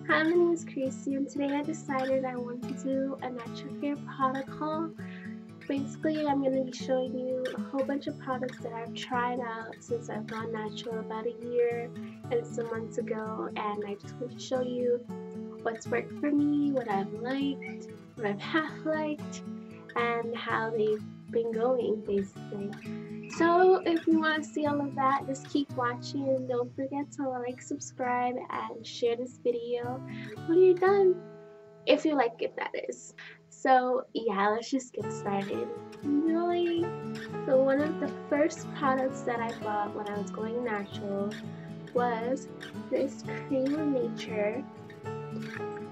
Hi, my name is Chrissy, and today I decided I want to do a natural hair product haul. Basically, I'm going to be showing you a whole bunch of products that I've tried out since I've gone natural about a year and some months ago, and I just want to show you what's worked for me, what I've liked, what I've half liked, and how they've been going, basically. So if you want to see all of that, just keep watching and don't forget to like, subscribe, and share this video when you're done. If you like it, that is. So yeah, let's just get started. Really? So one of the first products that I bought when I was going natural was this Cream of Nature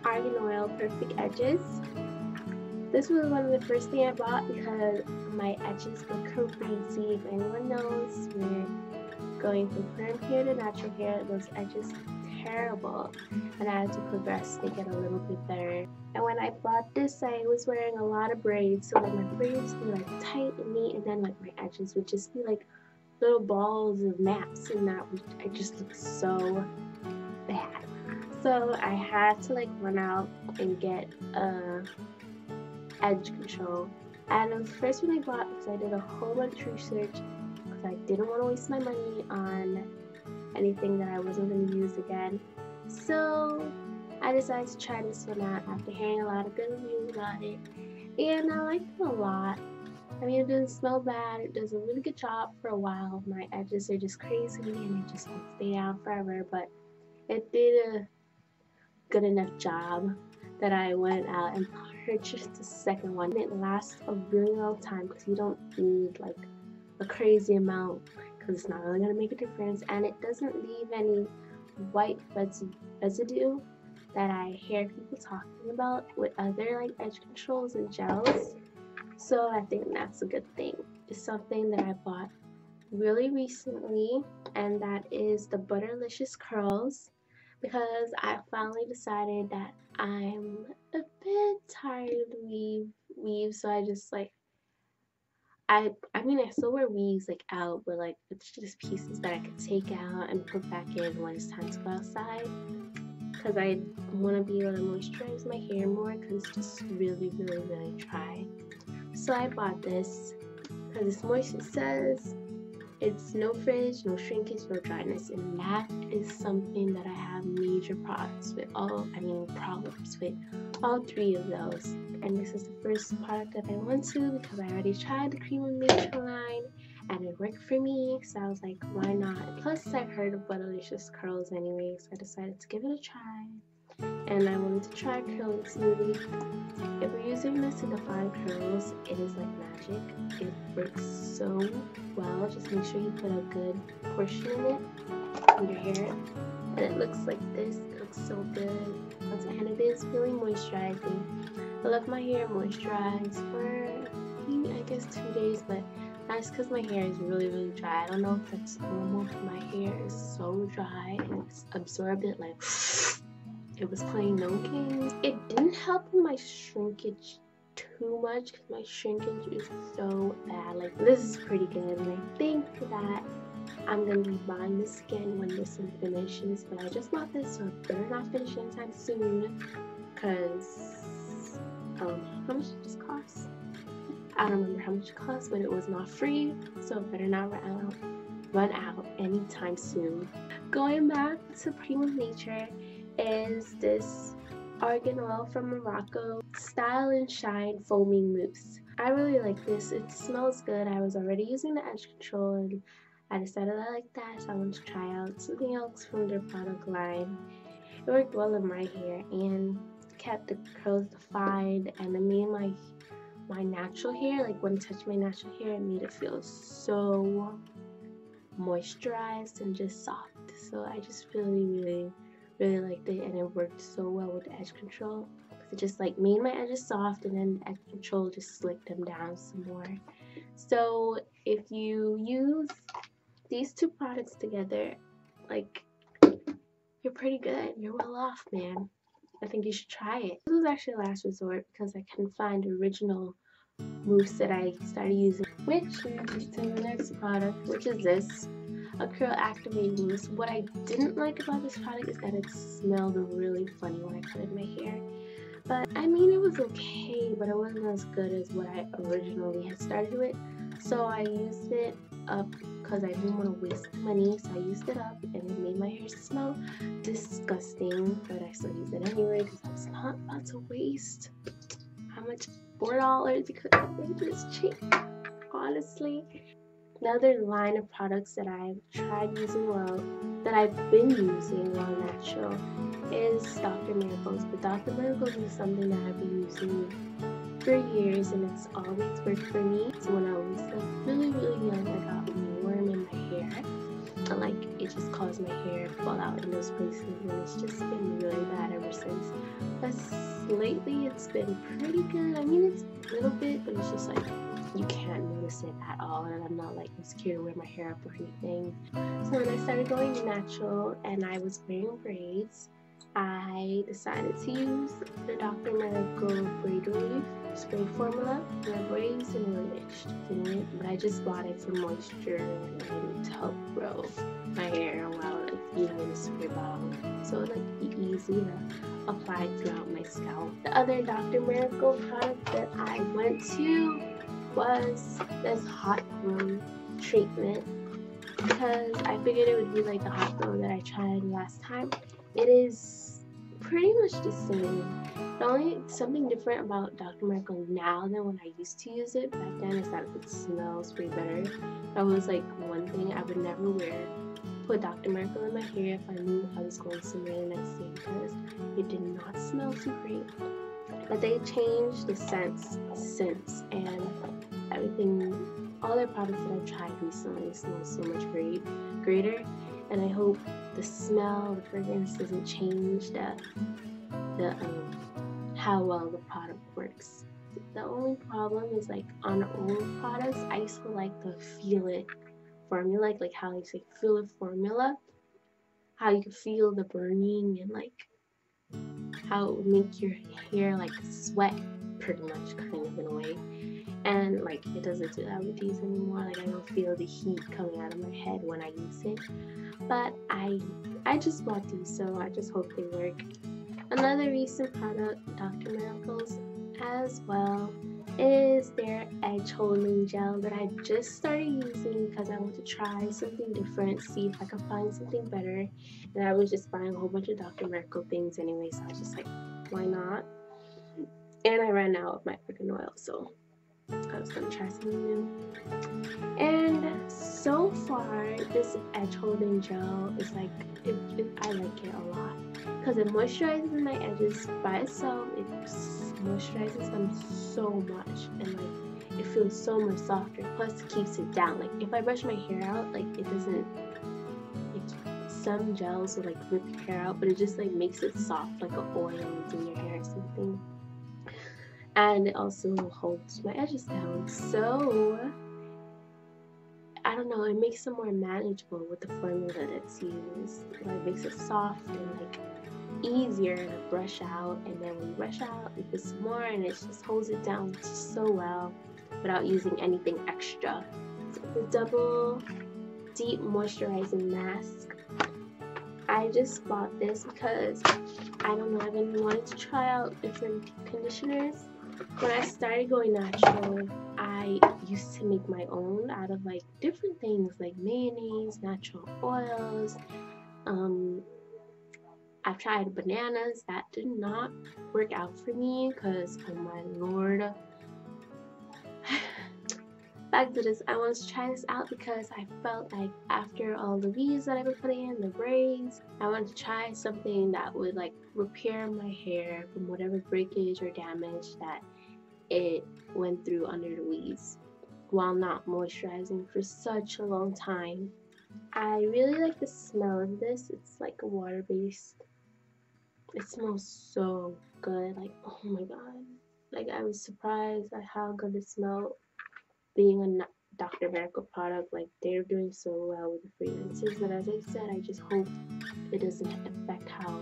Argan Oil Perfect Edges. This was one of the first things I bought because my edges look crazy. If anyone knows, we're going from perm hair to natural hair, those edges look terrible, and as you progress they get a little bit better. And when I bought this, I was wearing a lot of braids, so that my braids were like tight and neat, and then like my edges would just be like little balls of gnats, and that would, it just looked so bad. So I had to like run out and get a edge control, and it was the first one I bought because I did a whole bunch of research because I didn't want to waste my money on anything that I wasn't going to use again. So I decided to try this one out after hearing a lot of good reviews about it, and I liked it a lot. I mean, it doesn't smell bad, it does a really good job for a while. My edges are just crazy and they just won't stay down forever, but it did a good enough job that I went out and purchased the second one. It lasts a really long time because you don't need like a crazy amount because it's not really going to make a difference, and it doesn't leave any white residue that I hear people talking about with other like edge controls and gels. So I think that's a good thing. It's something that I bought really recently, and that is the butter-licious curls, because I finally decided that I'm a bit tired of weaves, so I just like I mean I still wear weaves like out, but like it's just pieces that I could take out and put back in when it's time to go outside, because I want to be able to moisturize my hair more because it's just really dry. So I bought this because it's moist. It says it's no frizz, no shrinkage, no dryness, and that is something that I have major problems with. Problems with all three of those. And this is the first product that I went to because I already tried the Cream of Nature line and it worked for me, so I was like, why not? Plus I've heard of butter-licious curls anyway, so I decided to give it a try. And I wanted to try curling smoothie. If you're using this to define curls, it is like magic. It works so well. Just make sure you put a good portion in it in your hair. And it looks like this. It looks so good. And it is really moisturizing. I left my hair moisturized for, I guess, 2 days, but that's because my hair is really dry. I don't know if that's normal, but my hair is so dry and it's absorbed it like it was playing no games. It didn't help with my shrinkage too much because my shrinkage is so bad. Like, this is pretty good, and I think that I'm gonna be buying this again when this one finishes. But I just bought this, so it better not finish anytime soon. Cause how much did this cost? I don't remember how much it cost, but it was not free, so it better not run out anytime soon. Going back to Cream of Nature is this argan oil from Morocco, Style and Shine Foaming Mousse. I really like this. It smells good. I was already using the edge control and I decided I like that, so I wanted to try out something else from their product line. It worked well in my hair and kept the curls defined, and it made my natural hair, like when I touched my natural hair, it made it feel so moisturized and just soft. So I just really liked it, and it worked so well with the edge control. It just like made my edges soft, and then the edge control just slicked them down some more. So if you use these two products together, like, you're pretty good. You're well off, man. I think you should try it. This was actually a last resort because I couldn't find the original mousse that I started using, which leads us to the next product, which is this a curl activating mousse. What I didn't like about this product is that it smelled really funny when I put it in my hair. But I mean, it was okay, but it wasn't as good as what I originally had started with. So I used it up because I didn't want to waste money. So I used it up and it made my hair smell disgusting. But I still used it anyway because I was not about to waste how much, $4, because it was cheap, honestly. Another line of products that I've tried using that I've been using while natural is Dr. Miracles. But Dr. Miracles is something that I've been using for years and it's always worked for me. So when I was like really young, I got a worm in my hair and like it just caused my hair to fall out in those places, and it's just been really bad ever since. But lately it's been pretty good. I mean, it's a little bit, but it's just like you can't notice it at all, and I'm not like insecure to wear my hair up or anything. So when I started going natural and I was wearing braids, I decided to use the Dr. Miracle Braid Relief spray formula for braids and relish in it, but I just bought it for moisture and to help grow my hair while like using the spray bottle, so it like be easy to apply throughout my scalp. The other Dr. Miracle product that I went to was this hot glow treatment, because I figured it would be like the hot glow that I tried last time. It is pretty much the same. The only something different about Dr. Miracle now than when I used to use it back then is that it smells way better. That was like one thing I would never put Dr. Miracle in my hair if I knew I was going somewhere the next day, because it did not smell too great. But they changed the scents since, and everything, all their products that I've tried recently smell so much greater, and I hope the smell, the fragrance doesn't change how well the product works. The only problem is like on old products, I used to like the feel it formula, like how you say feel it formula, how you can feel the burning and like how it would make your hair like sweat pretty much, kind of in a way. And like it doesn't do that with these anymore. Like I don't feel the heat coming out of my head when I use it. But I just bought these, so I just hope they work. Another recent product, Dr. Miracles as well, is their edge holding gel that I just started using because I want to try something different, see if I can find something better. And I was just buying a whole bunch of Dr. Miracle things anyway, so I was just like, why not? And I ran out of my argan oil, so I was gonna try something new. And so far, this edge holding gel is like, I like it a lot because it moisturizes my edges by itself. It moisturizes them so much, and like it feels so much softer. Plus, it keeps it down. Like if I brush my hair out, like it doesn't. Like, some gels will like rip your hair out, but it just like makes it soft, like an oil is in your hair or something. And it also holds my edges down, so I don't know, it makes them more manageable with the formula that's used. It makes it soft and like easier to brush out, and then when you brush out, you put some more and it just holds it down so well without using anything extra. The double deep moisturizing mask, I just bought this because I don't know, I've been wanting to try out different conditioners. When I started going natural, I used to make my own out of like different things like mayonnaise, natural oils. I've tried bananas. That did not work out for me because, oh my lord. Back to this, I wanted to try this out because I felt like after all the weaves that I've been putting in, the braids, I wanted to try something that would like repair my hair from whatever breakage or damage that it went through under the weaves while not moisturizing for such a long time. I really like the smell of this. It's like a water-based. It smells so good. Like, oh my god. Like, I was surprised at how good it smelled being a Dr. Miracle product. Like, they're doing so well with the fragrances. But as I said, I just hope it doesn't affect how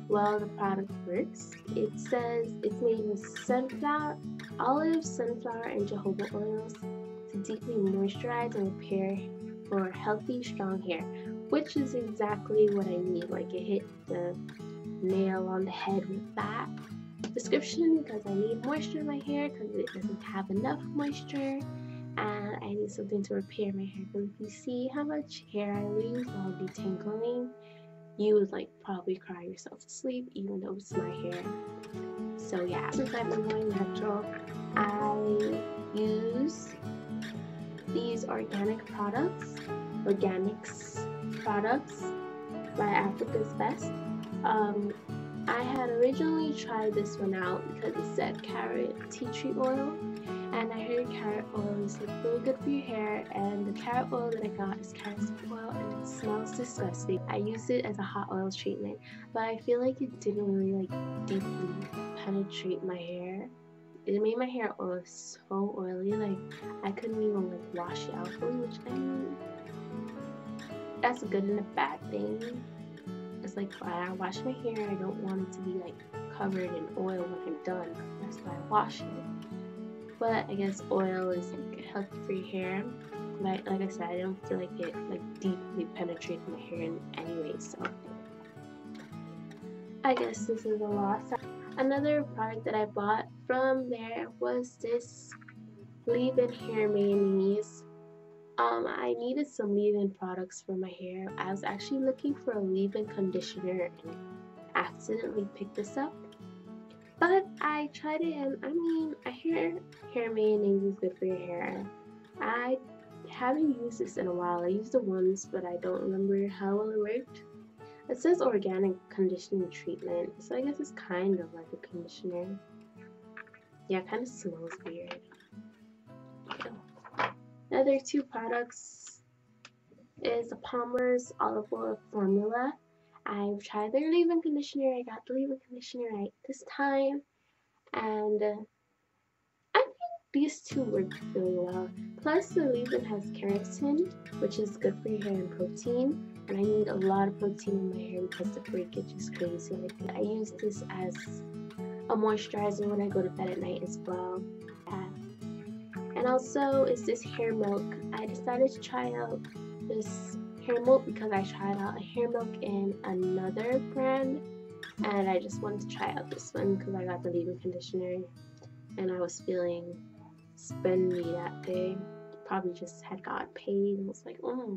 well the product works. It says it's made with olive, sunflower, and jojoba oils to deeply moisturize and repair for healthy, strong hair, which is exactly what I need. Like, it hit the nail on the head with that description, because I need moisture in my hair because it doesn't have enough moisture, and I need something to repair my hair. Because if you see how much hair I lose while detangling, you would like probably cry yourself to sleep, even though it's my hair. So yeah, since I've been going natural, I use these organics products by Africa's Best. I had originally tried this one out because it said carrot tea tree oil, and I heard carrot oil is like really good for your hair, and the carrot oil that I got is castor oil and it smells disgusting. I used it as a hot oil treatment, but I feel like it didn't really like deeply penetrate my hair. It made my hair oil so oily, like I couldn't even like wash it out fully, which I mean, that's a good and a bad thing. It's like when I wash my hair, I don't want it to be like covered in oil when I'm done. That's why I wash it. But I guess oil is like healthy for your hair. But like I said, I don't feel like it like deeply penetrated my hair in any way. So I guess this is a loss. Another product that I bought from there was this leave-in hair mayonnaise. I needed some leave-in products for my hair. I was actually looking for a leave-in conditioner and accidentally picked this up. But I tried it, and I mean, I hear hair mayonnaise is good for your hair. I haven't used this in a while. I used it once, but I don't remember how well it worked. It says organic conditioning treatment, so I guess it's kind of like a conditioner. Yeah, it kind of smells weird. Another two products is the Palmer's olive oil formula. I've tried their leave-in conditioner. I got the leave-in conditioner right this time, and I think these two work really well. Plus, the leave-in has keratin, which is good for your hair, and protein. And I need a lot of protein in my hair because the breakage is crazy. Like, I use this as a moisturizer when I go to bed at night as well. And also is this hair milk. I decided to try out this hair milk because I tried out a hair milk in another brand, and I just wanted to try out this one because I got the leave-in conditioner and I was feeling spendy that day. Probably just had got paid and was like, oh,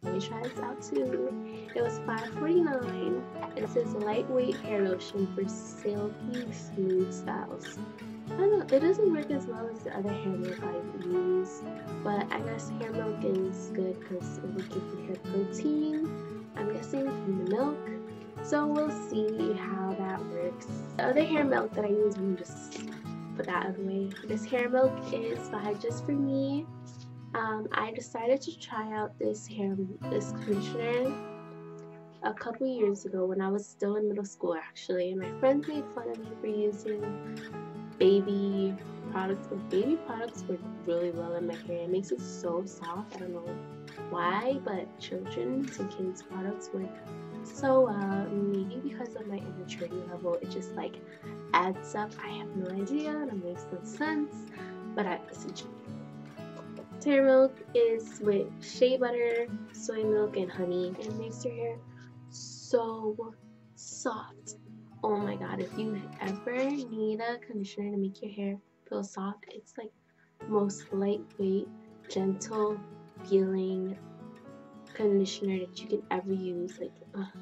let me try this out too. It was $5.49. It says lightweight hair lotion for silky smooth styles. I don't know, it doesn't work as well as the other hair milk I use, but I guess hair milk is good because it will give your hair protein, I'm guessing from the milk, so we'll see how that works. The other hair milk that I use, I'm just put that out of the way. This hair milk is by Just For Me. I decided to try out this conditioner a couple years ago when I was still in middle school actually, and my friends made fun of me for using baby products, but baby products work really well in my hair. It makes it so soft. I don't know why, but children's and kids products work so well. Maybe because of my immaturity level, it just like adds up. I have no idea. That makes no sense, but hair milk is with shea butter, soy milk, and honey. It makes your hair so soft. Oh my god, if you ever need a conditioner to make your hair feel soft, it's like the most lightweight, gentle feeling conditioner that you can ever use. Like,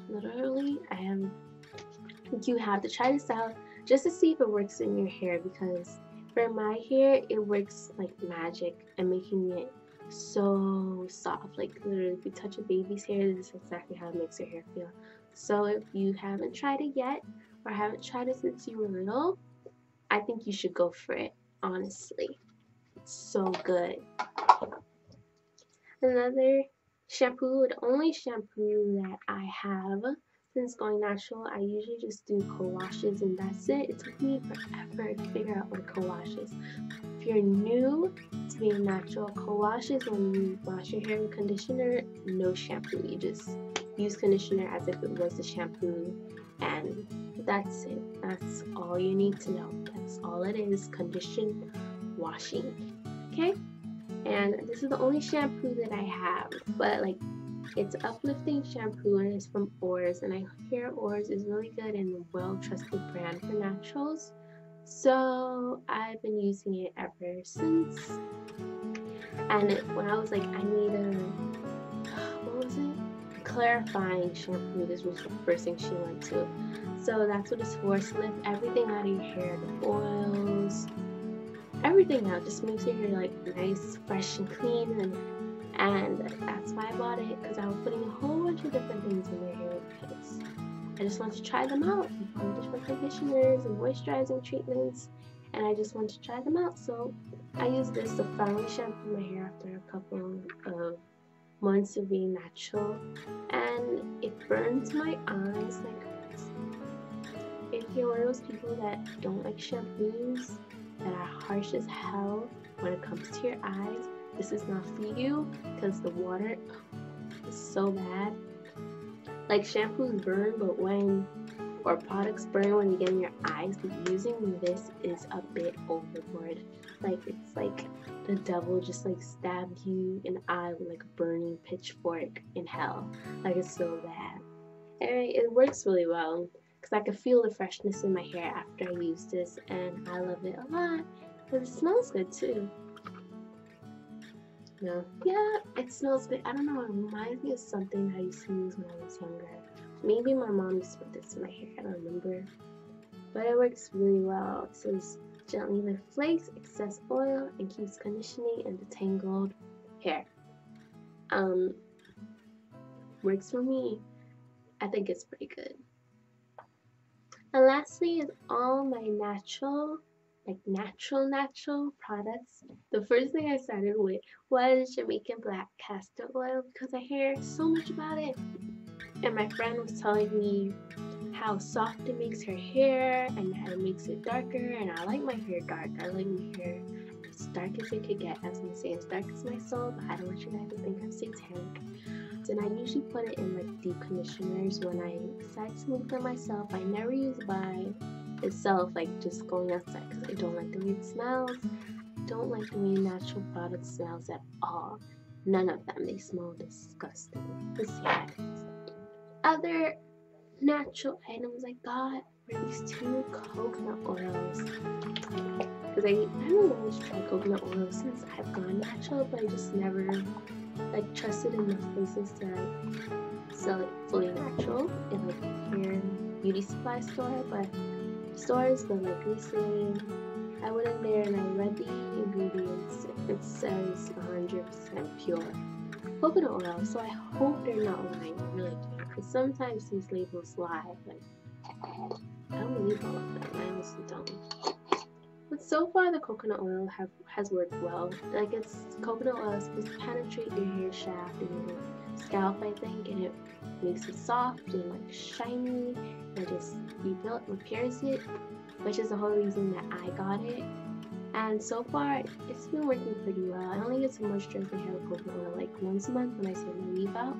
literally, you have to try this out just to see if it works in your hair, because for my hair, it works like magic and making it so soft. Like, literally, if you touch a baby's hair, this is exactly how it makes your hair feel. So if you haven't tried it yet, or haven't tried it since you were little, I think you should go for it, honestly. It's so good. Another shampoo, the only shampoo that I have since going natural, I usually just do co-washes and that's it. It took me forever to figure out what co-wash is. If you're new to being natural, co-wash is when you wash your hair with conditioner, no shampoo. You just use conditioner as if it was a shampoo, and that's it. That's all you need to know. That's all it is, condition washing. Okay? And this is the only shampoo that I have, but like it's Uplifting Shampoo and it's from Oars, and I hear Oars is really good and a well-trusted brand for naturals. So I've been using it ever since. And when I was like, I need a, what was it? Clarifying shampoo. This was the first thing she went to. So that's what it's for. So lift everything out of your hair, the oils, everything out. Just makes your hair like nice, fresh, and clean. And that's why I bought it, because I was putting a whole bunch of different things in my hair because I just wanted to try them out. Different conditioners and moisturizing treatments, and I just wanted to try them out. So I used this to finally shampoo my hair after a couple of months of being natural, and it burns my eyes like if you're one of those people that don't like shampoos that are harsh as hell when it comes to your eyes, this is not for you, because the water is so bad. Like shampoos burn, but or products burn when you get in your eyes, but using this is a bit overboard. Like it's like the devil just like stabbed you in the eye with like a burning pitchfork in hell. Like it's so bad. And it works really well because I can feel the freshness in my hair after I use this, and I love it a lot because it smells good too. No. Yeah, it smells good. I don't know, it reminds me of something I used to use when I was younger. Maybe my mom used to put this in my hair, I don't remember. But it works really well. It says gently lift flakes, excess oil, and keeps conditioning and detangled hair. Works for me. I think it's pretty good. And lastly is all my natural products. The first thing I started with was Jamaican black castor oil because I hear so much about it. And my friend was telling me how soft it makes her hair and how it makes it darker, and I like my hair dark. I like my hair as dark as it could get. I was gonna say as dark as my soul, but I don't want you guys to think I'm satanic. And I usually put it in like deep conditioners when I decide to move for myself. I never use by itself, like just going outside, because I don't like the way it smells. I don't like the way natural product smells at all. None of them. They smell disgusting. Let's see. Other natural items I got were these two coconut oils. Because I haven't always tried coconut oil since I've gone natural, but I just never like trusted enough places to sell it fully natural in like hair beauty supply store, but stores, but like recently I went in there and I read the ingredients. It says 100% pure coconut oil, so I hope they're not lying. I really do, because sometimes these labels lie. Like I don't believe all of them. I honestly don't. But so far the coconut oil has worked well. Like coconut oil is supposed to penetrate your hair shaft and your scalp, I think, and it makes it soft and like shiny and just repairs it, which is the whole reason that I got it. And so far it's been working pretty well. I only get to moisturize my hair with coconut oil like once a month when I send my weave out.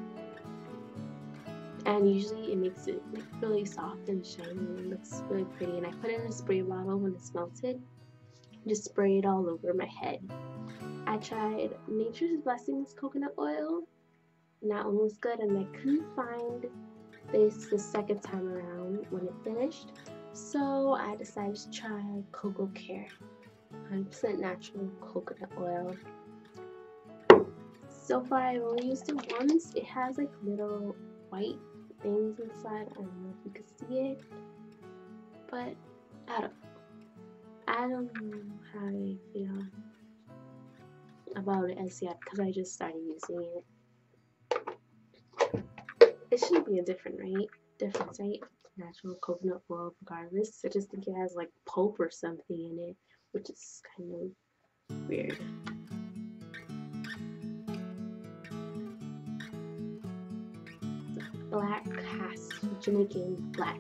And usually it makes it like really soft and shiny and looks really pretty. And I put it in a spray bottle when it's melted. Just spray it all over my head. I tried Nature's Blessings coconut oil, and that one was good, and I couldn't find this the second time around when it finished, so I decided to try cococare, 100% natural coconut oil. So far I've only used it once. It has like little white things inside. I don't know if you can see it, but I don't know how I feel about it as yet, because I just started using it. It should be a difference, right? Natural coconut oil regardless. I just think it has like pulp or something in it, which is kind of weird. Black Castor, Jamaican black